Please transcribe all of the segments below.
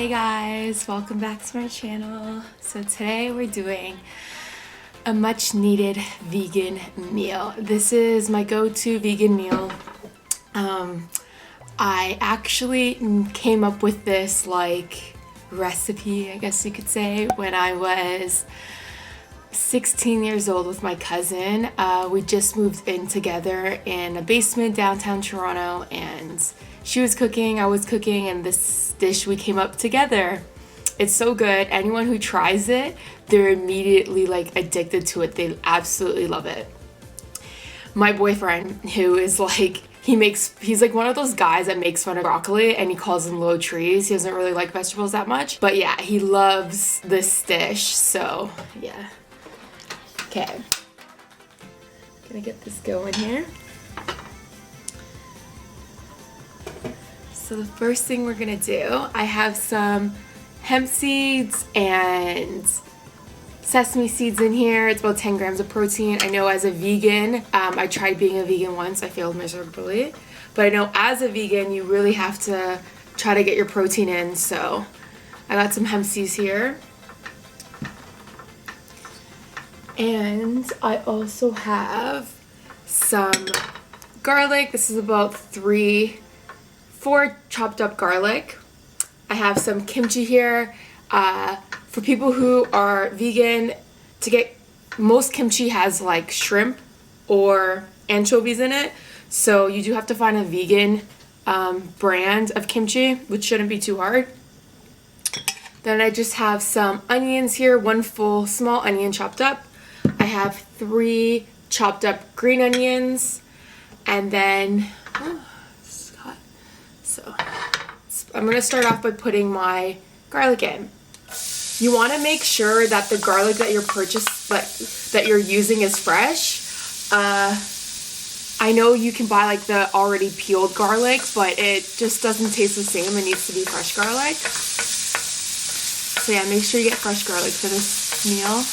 Hey guys, welcome back to my channel. So today we're doing a much needed vegan meal. This is my go-to vegan meal. I actually came up with this recipe, I guess you could say, when I was 16 years old with my cousin. We just moved in together in a basement downtown Toronto, and she was cooking, I was cooking, and this dish we came up together. It's so good. Anyone who tries it, they're immediately addicted to it. They absolutely love it. My boyfriend, who is he's one of those guys that makes fun of broccoli and he calls them low trees. He doesn't really like vegetables that much, but yeah, he loves this dish. So yeah. Okay, gonna get this going here. So the first thing we're gonna do, I have some hemp seeds and sesame seeds in here. It's about 10 grams of protein. I know as a vegan, I tried being a vegan once, I failed miserably, but I know as a vegan, you really have to try to get your protein in. So I got some hemp seeds here. And I also have some garlic. This is about 4 chopped up garlic. I have some kimchi here. For people who are vegan, most kimchi has shrimp or anchovies in it. So you do have to find a vegan brand of kimchi, which shouldn't be too hard. Then I just have some onions here, 1 full small onion chopped up. I have 3 chopped up green onions, and then so I'm going to start off by putting my garlic in. You want to make sure that the garlic that that you're using is fresh. I know you can buy the already peeled garlic, but it just doesn't taste the same. It needs to be fresh garlic. So yeah, make sure you get fresh garlic for this meal.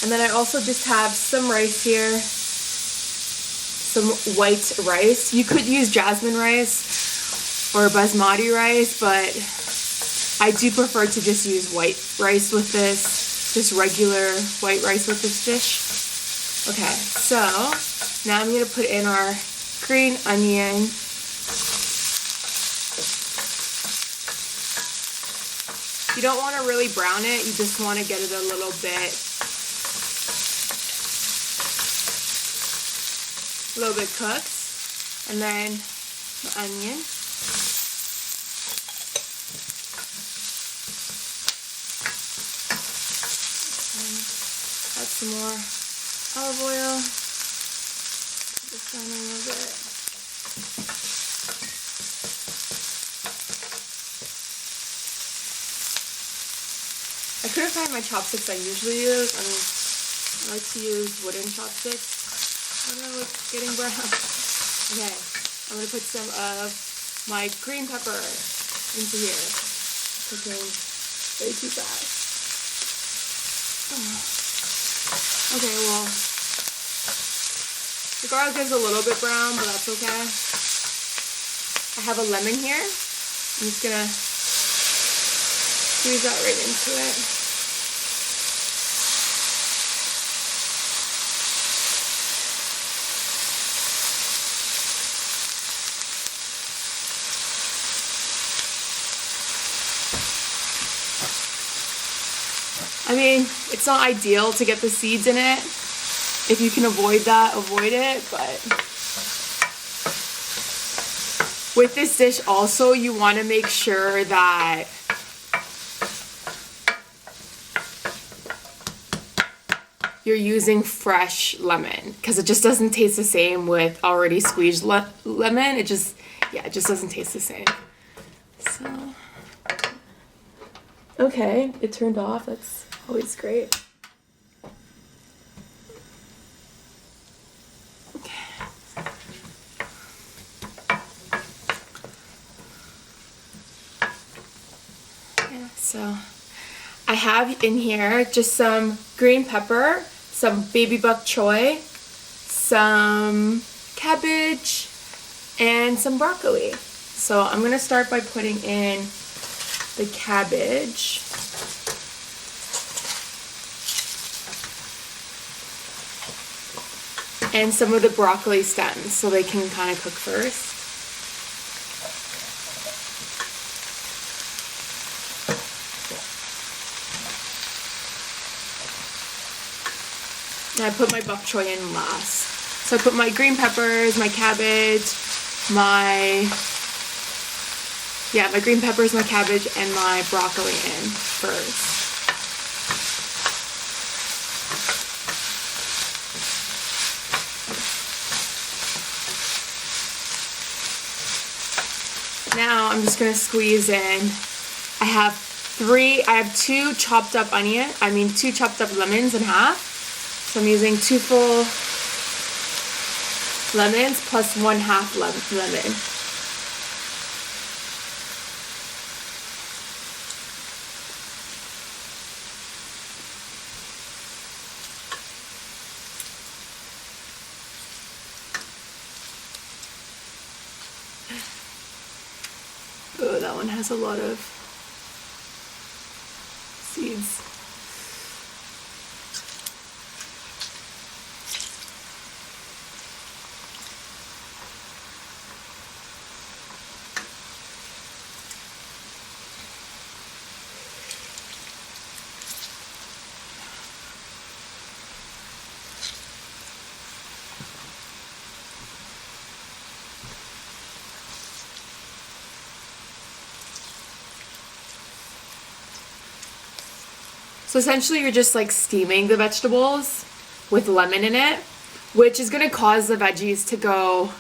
And then I also just have some rice here, some white rice. You could use jasmine rice or basmati rice, but I do prefer to just use white rice with this, just regular white rice with this dish. Okay, so now I'm going to put in our green onion. You don't want to really brown it, you just want to get it a little bit cooked. And then the onion. Add some more olive oil. Put this down a little bit. I couldn't find my chopsticks I usually use. I like to use wooden chopsticks. Oh no, it's getting brown. Okay, I'm going to put some of my green pepper into here. Cooking way too fast. Okay, well, the garlic is a little bit brown, but that's okay. I have a lemon here. I'm just going to squeeze that right into it. I mean, it's not ideal to get the seeds in it. If you can avoid that, avoid it, but with this dish also, you want to make sure that you're using fresh lemon, because it just doesn't taste the same with already squeezed lemon. It just doesn't taste the same. So, okay, it turned off. That's always great. Okay. Yeah, so I have in here just some green pepper, some baby bok choy, some cabbage, and some broccoli. So I'm going to start by putting in the cabbage. And some of the broccoli stems so they can kind of cook first. And I put my bok choy in last. So I put my green peppers, my cabbage, my green peppers, my cabbage, and my broccoli in first. Now I'm just gonna squeeze in. I have two chopped up lemons in half. So I'm using 2 full lemons plus 1/2 lemon. Oh, that one has a lot of seeds. So essentially you're just like steaming the vegetables with lemon in it, which is gonna cause the veggies to go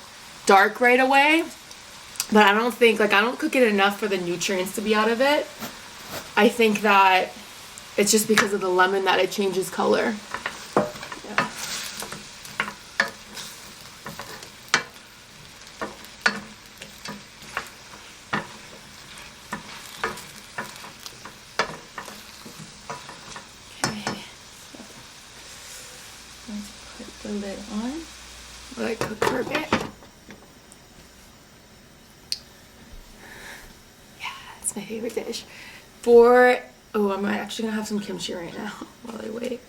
dark right away. But I don't cook it enough for the nutrients to be out of it. I think that it's just because of the lemon that it changes color. Yeah. Put the lid on. Let it cook for a bit. Yeah, it's my favorite dish. I'm actually gonna have some kimchi right now while I wait.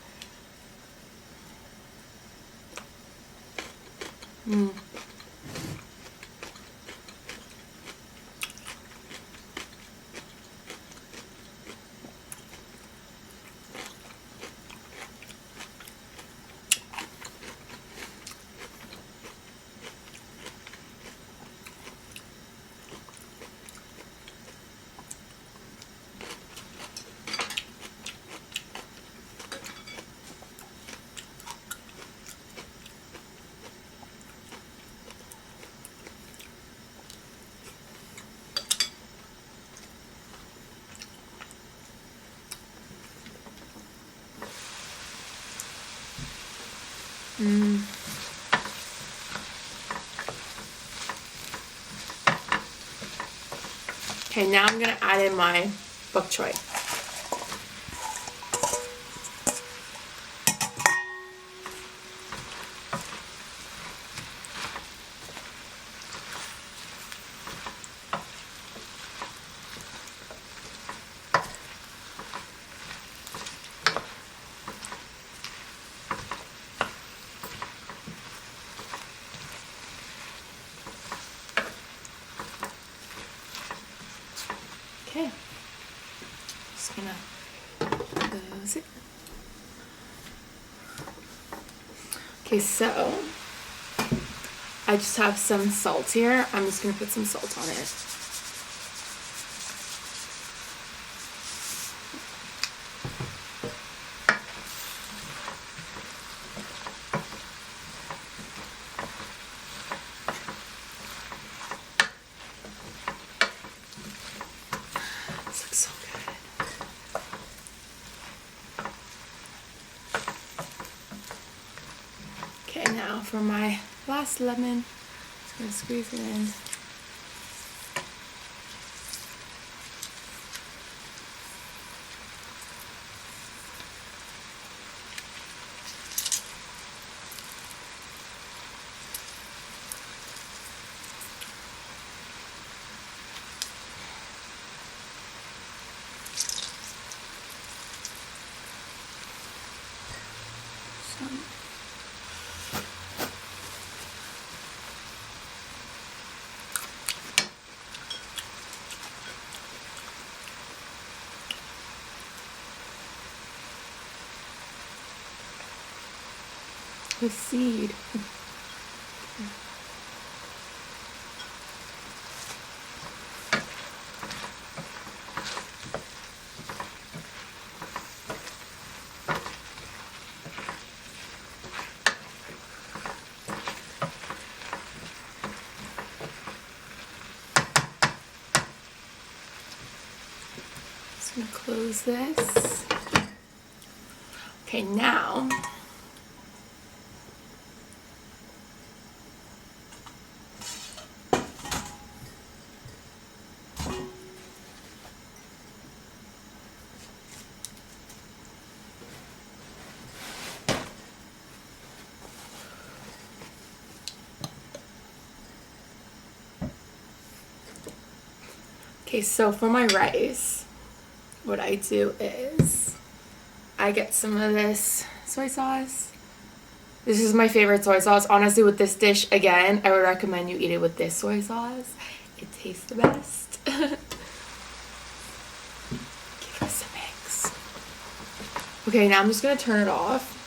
Okay, now I'm gonna add in my bok choy. Okay, just gonna close it. Okay, so I just have some salt here. I'm just gonna put some salt on it. So good. Okay, now for my last lemon, just gonna squeeze it in. The seed. Just gonna close this. Okay, now okay, so for my rice, what I do is I get some of this soy sauce. This is my favorite soy sauce. Honestly, with this dish, again, I would recommend you eat it with this soy sauce. It tastes the best. Give us a mix. Okay, now I'm just gonna turn it off.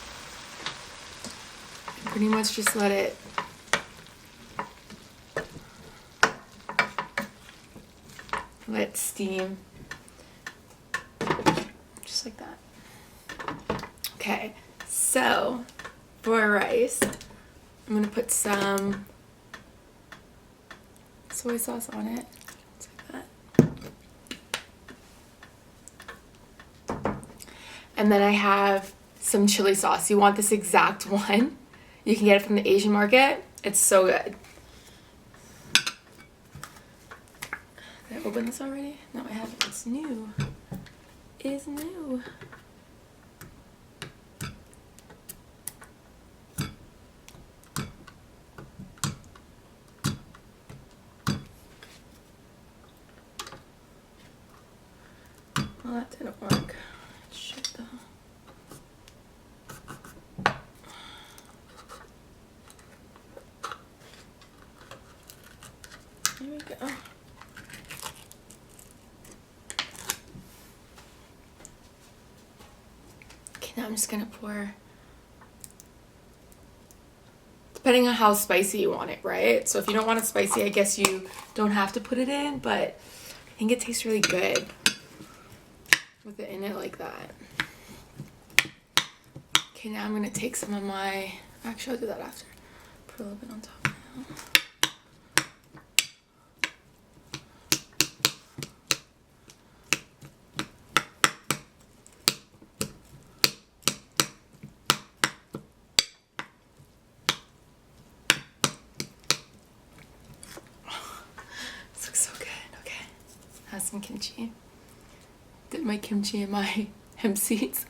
Pretty much just let it steam. Just like that. Okay, so for rice, I'm gonna put some soy sauce on it. Just like that. And then I have some chili sauce. You want this exact one. You can get it from the Asian market. It's so good. Did I open this already? No, I haven't. It's new. It's new. Well, that didn't work. Shit, though. There we go. Okay, now I'm just gonna pour, depending on how spicy you want it, right? So if you don't want it spicy, I guess you don't have to put it in, but I think it tastes really good with it in it like that. Okay, now I'm gonna take some of my, actually I'll do that after. Put a little bit on top now. This looks so good. Okay, has some kimchi. Dip my kimchi in my hemp seeds.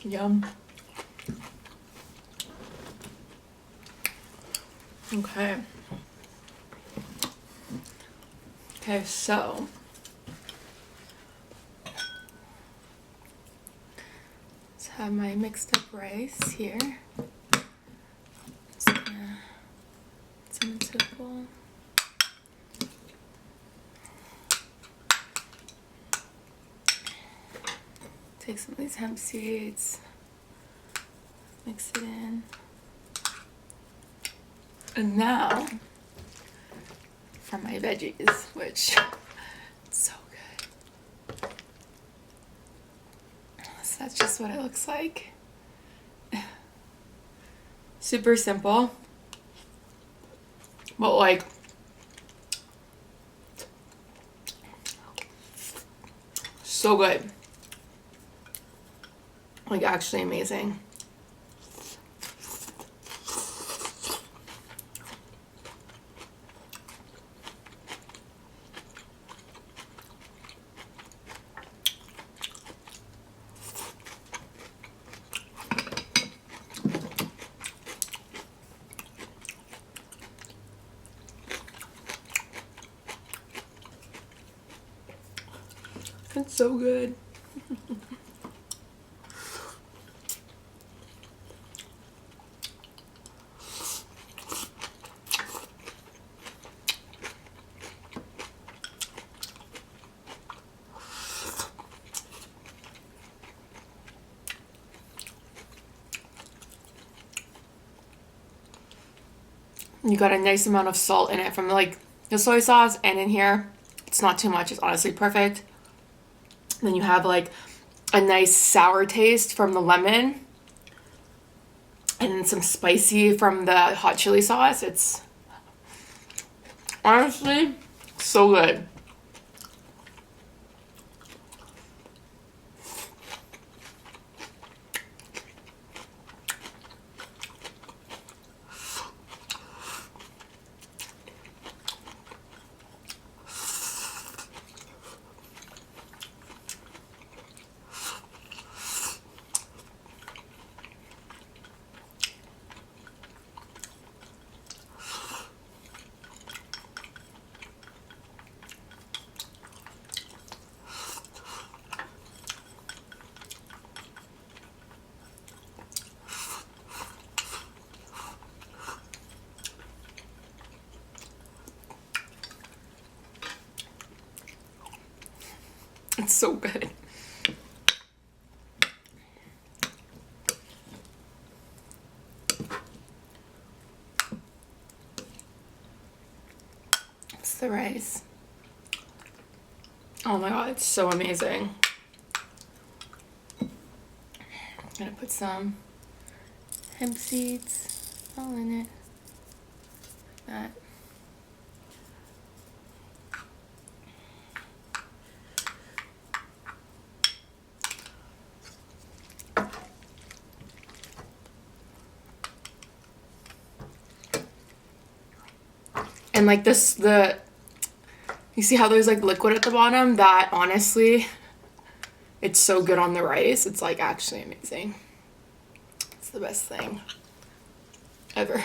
Yum. Okay. Okay, so let's have my mixed up rice here. Just gonna put some into a bowl. Take some of these hemp seeds, mix it in. And now for my veggies, which it's so good. So that's just what it looks like. Super simple, but like so good. Like actually amazing. It's so good. You got a nice amount of salt in it from like the soy sauce, and in here it's not too much. It's honestly perfect. Then you have like a nice sour taste from the lemon, and then some spicy from the hot chili sauce. It's honestly so good. It's so good. It's the rice. Oh my god, it's so amazing. I'm gonna put some hemp seeds all in it. Like that. And like this, you see how there's like liquid at the bottom? That honestly, it's so good on the rice. It's like actually amazing. It's the best thing ever.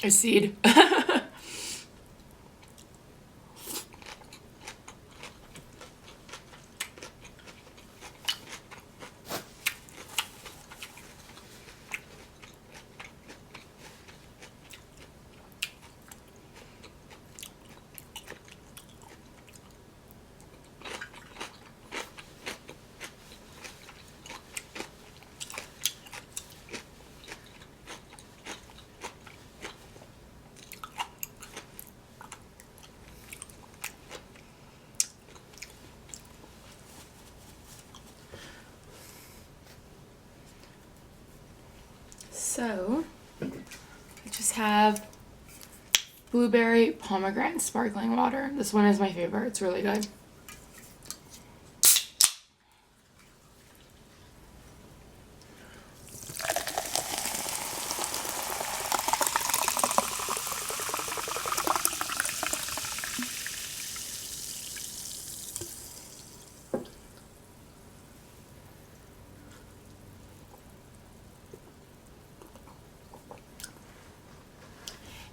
A seed. So, I just have blueberry pomegranate sparkling water. This one is my favorite. It's really good.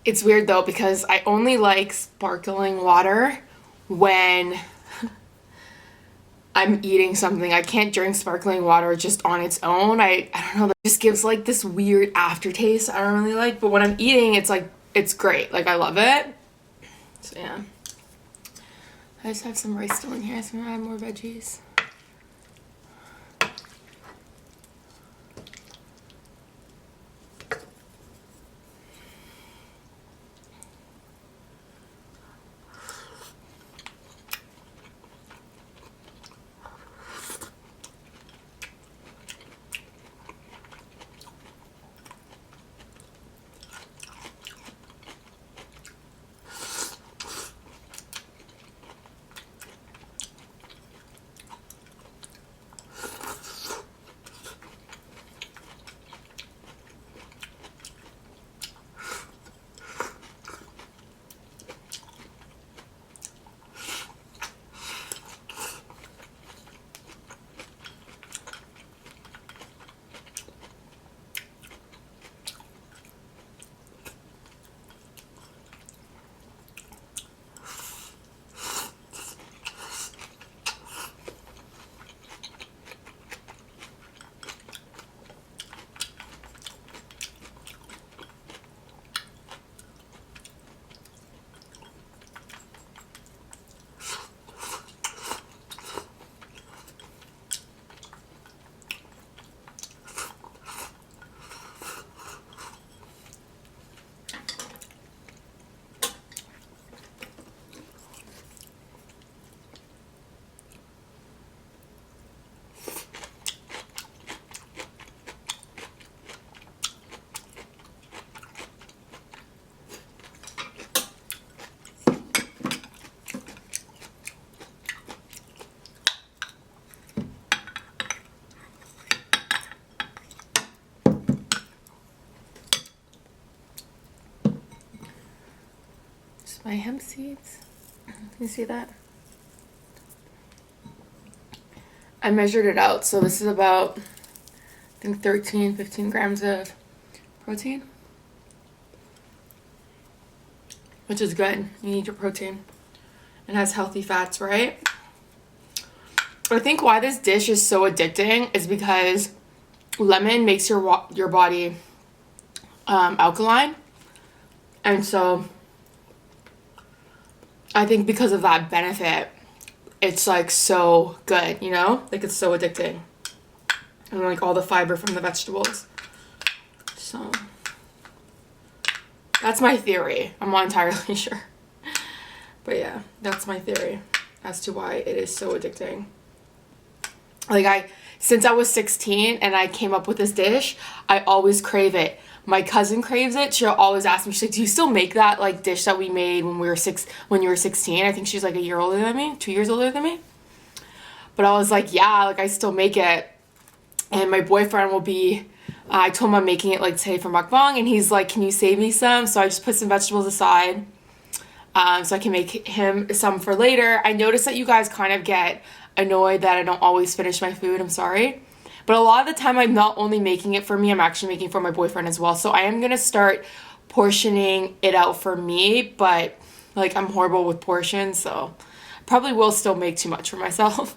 It's weird though because I only like sparkling water when I'm eating something. I can't drink sparkling water just on its own. I don't know, that just gives like this weird aftertaste I don't really like, but when I'm eating it's like it's great. Like I love it. So yeah. I just have some rice still in here, so I'm gonna add more veggies. my hemp seeds. Can you see that? I measured it out, so this is about, I think, 13, 15 grams of protein, which is good. You need your protein. It has healthy fats, right? I think why this dish is so addicting is because lemon makes your body alkaline, and so I think because of that benefit, it's like so good, you know? Like it's so addicting. And like all the fiber from the vegetables. So that's my theory. I'm not entirely sure. But yeah, that's my theory as to why it is so addicting. Like since I was 16 and I came up with this dish, I always crave it. My cousin craves it. She'll always ask me, she's like, do you still make that like dish that we made when you were 16? I think she's like a year older than me, 2 years older than me. But I was like, yeah, like I still make it. And my boyfriend will be, I told him I'm making it like today for Mukbang, and he's like, can you save me some? So I just put some vegetables aside so I can make him some for later. I noticed that you guys kind of get annoyed that I don't always finish my food. I'm sorry. But a lot of the time I'm not only making it for me, I'm actually making it for my boyfriend as well. So I am going to start portioning it out for me, but like I'm horrible with portions, so I probably will still make too much for myself.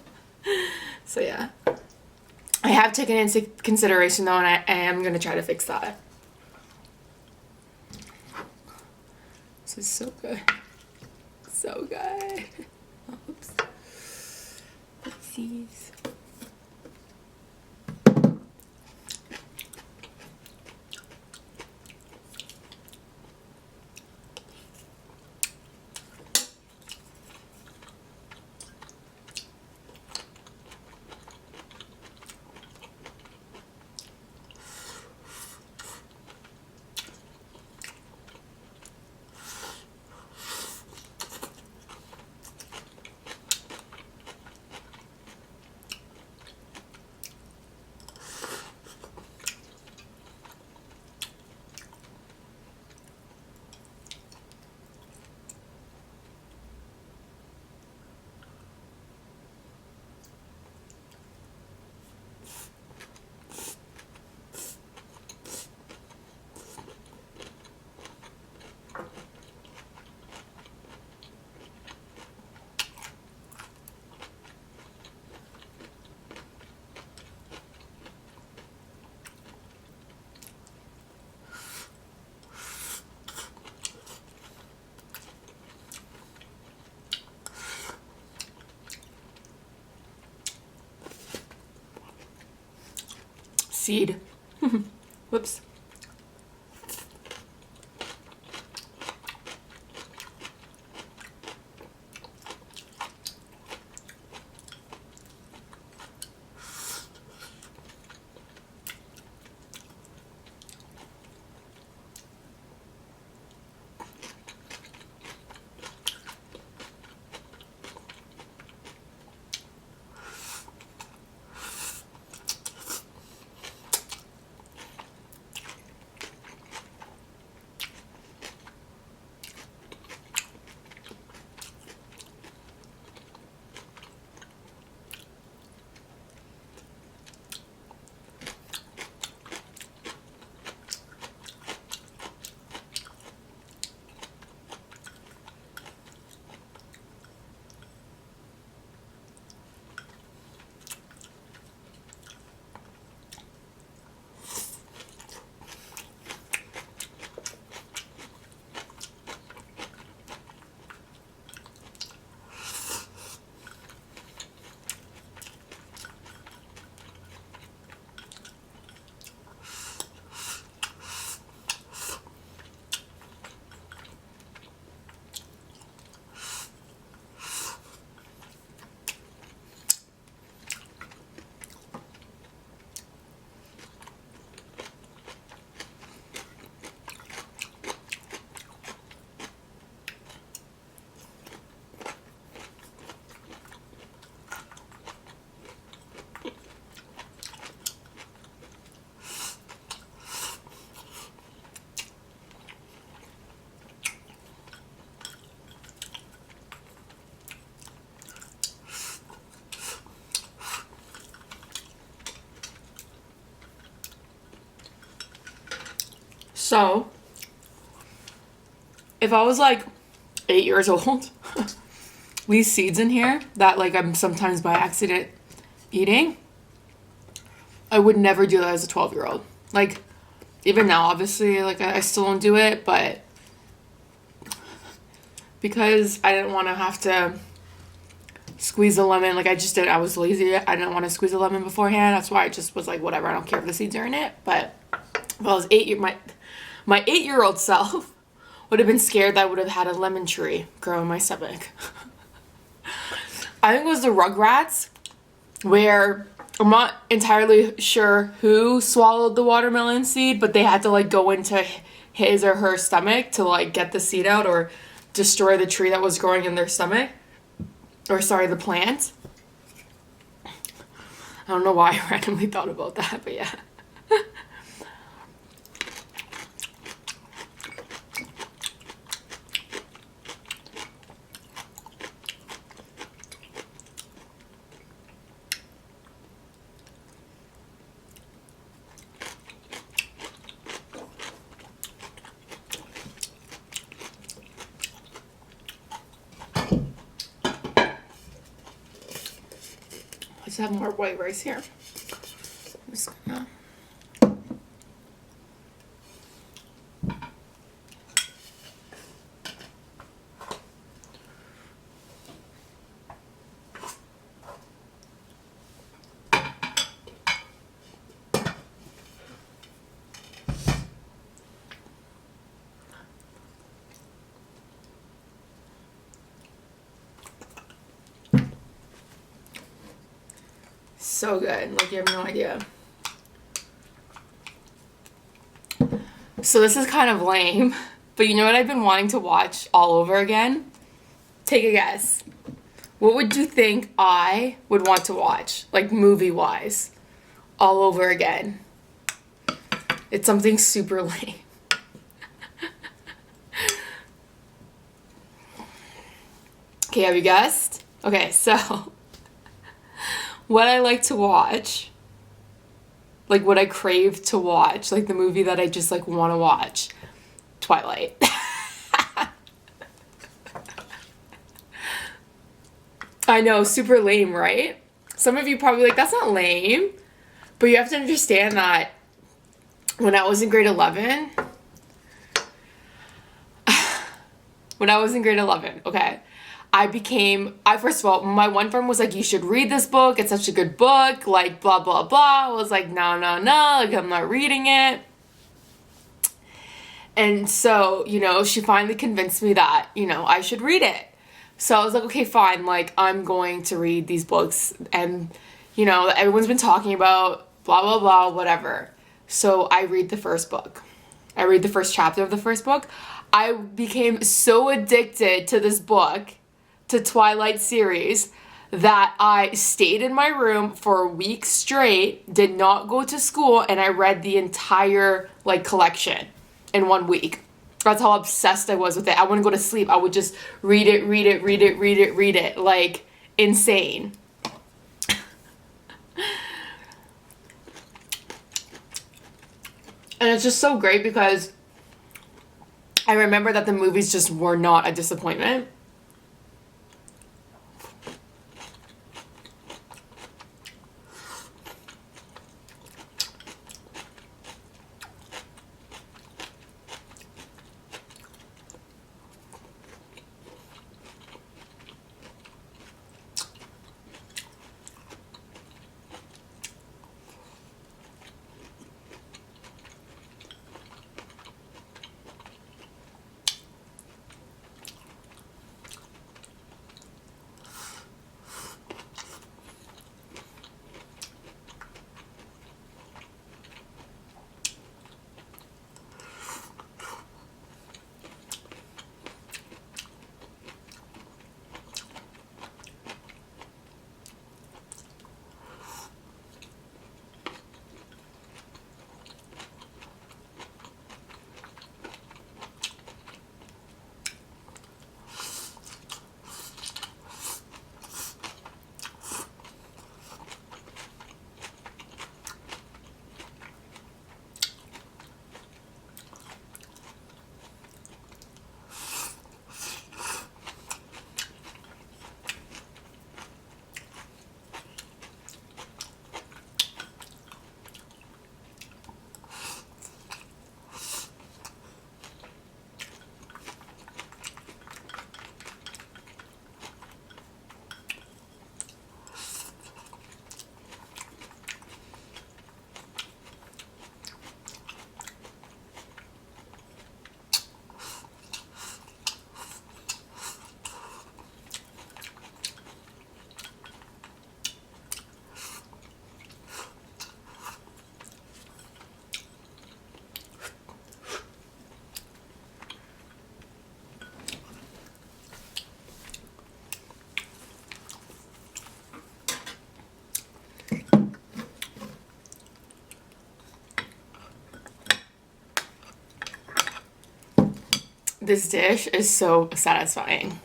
So yeah. I have taken into consideration though, and I am going to try to fix that. This is so good. So good. Oops. Oopsies. Seed. Whoops. So, if I was like 8 years old, these seeds in here that like I'm sometimes by accident eating, I would never do that as a 12-year-old. Like, even now, obviously, like I still don't do it, but because I didn't want to have to squeeze a lemon, like I just did, I was lazy. I didn't want to squeeze a lemon beforehand. That's why I just was like, whatever, I don't care if the seeds are in it. But if I was my 8-year-old self would have been scared that I would have had a lemon tree grow in my stomach. I think it was the Rugrats, where I'm not entirely sure who swallowed the watermelon seed, but they had to like go into his or her stomach to like get the seed out or destroy the tree that was growing in their stomach. Or sorry, the plant. I don't know why I randomly thought about that, but yeah. Let's have more white rice here. I'm just gonna... So good, like you have no idea. So this is kind of lame, but you know what I've been wanting to watch all over again? Take a guess. What would you think I would want to watch, like movie-wise, all over again? It's something super lame. Okay, have you guessed? Okay, so what I like to watch, like what I crave to watch, like the movie that I just like want to watch, Twilight. I know, super lame, right? Some of you probably like, that's not lame, but you have to understand that when I was in grade 11, okay, first of all, my one friend was like, you should read this book. It's such a good book, like, blah, blah, blah. I was like, no, like, I'm not reading it. And so, you know, she finally convinced me that, you know, I should read it. So I was like, okay, fine. Like, I'm going to read these books. And, you know, everyone's been talking about blah, blah, blah, whatever. So I read the first book. I read the first chapter of the first book. I became so addicted to this book, to Twilight series, that I stayed in my room for a week straight, did not go to school, and I read the entire, like, collection in 1 week. That's how obsessed I was with it. I wouldn't go to sleep. I would just read it, like, insane. And it's just so great because I remember that the movies just were not a disappointment. This dish is so satisfying.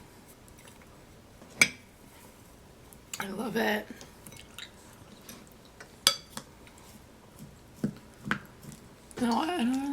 I love it. No, I don't.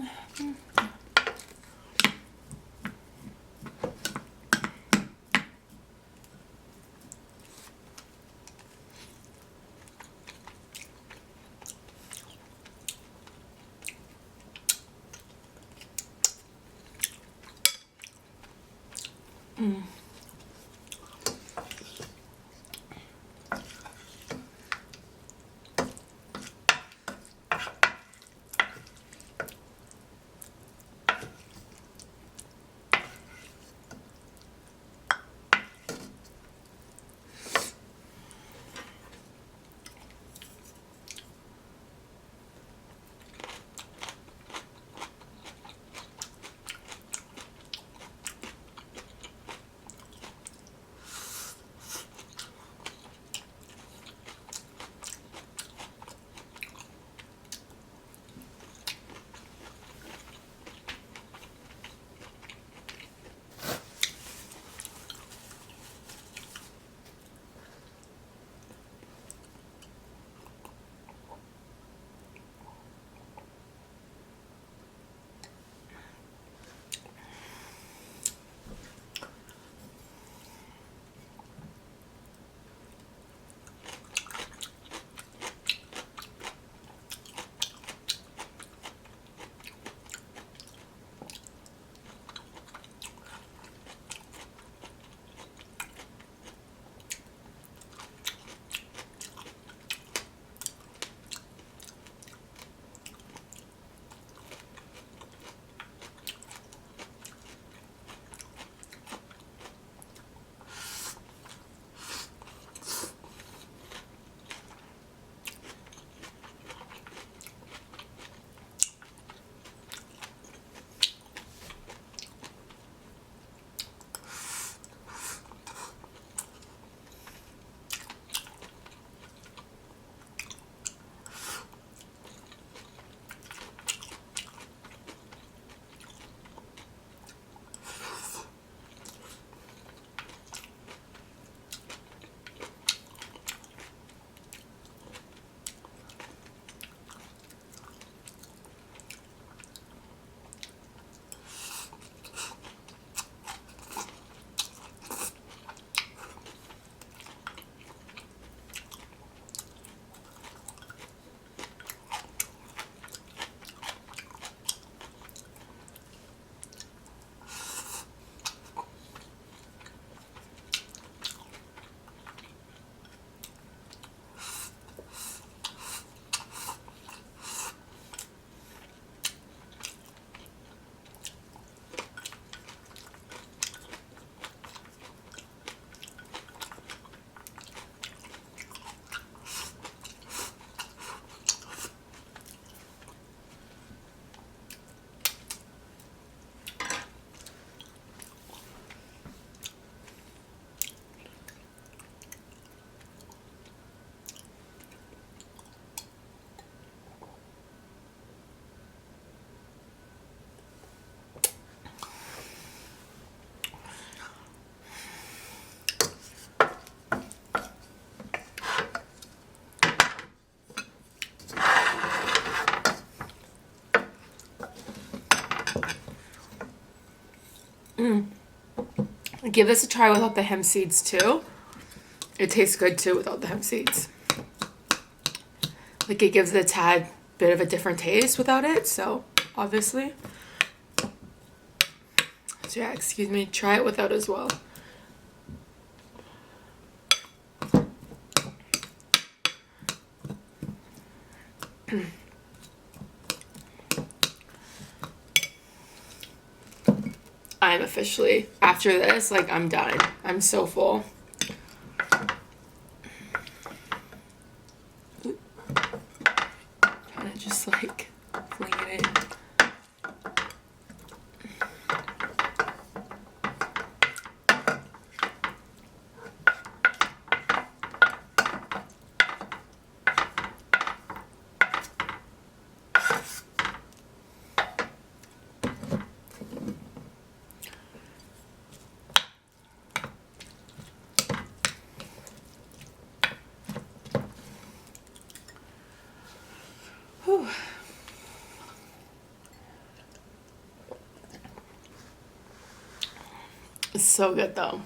Give this a try without the hemp seeds too. It tastes good too without the hemp seeds. Like it gives it a tad bit of a different taste without it, so obviously. So yeah, excuse me, try it without as well. I'm officially, after this, like I'm done. I'm so full. Kind of just like fling it in. It's so good though.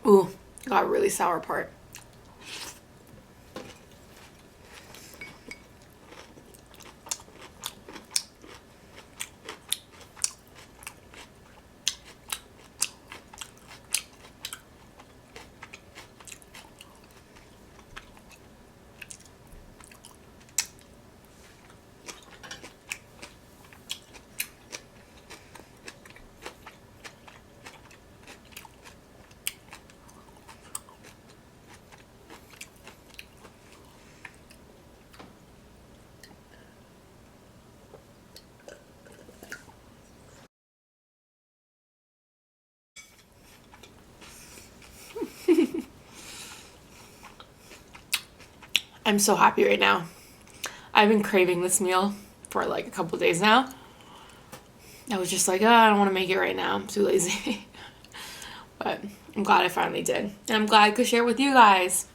Ooh, got a really sour part. I'm so happy right now. I've been craving this meal for like a couple days now. I was just like, oh, I don't want to make it right now. I'm too lazy. But I'm glad I finally did. And I'm glad I could share it with you guys.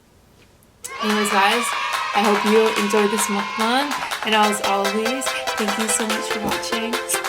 Anyways, guys, I hope you enjoyed this mukbang. And as always, thank you so much for watching.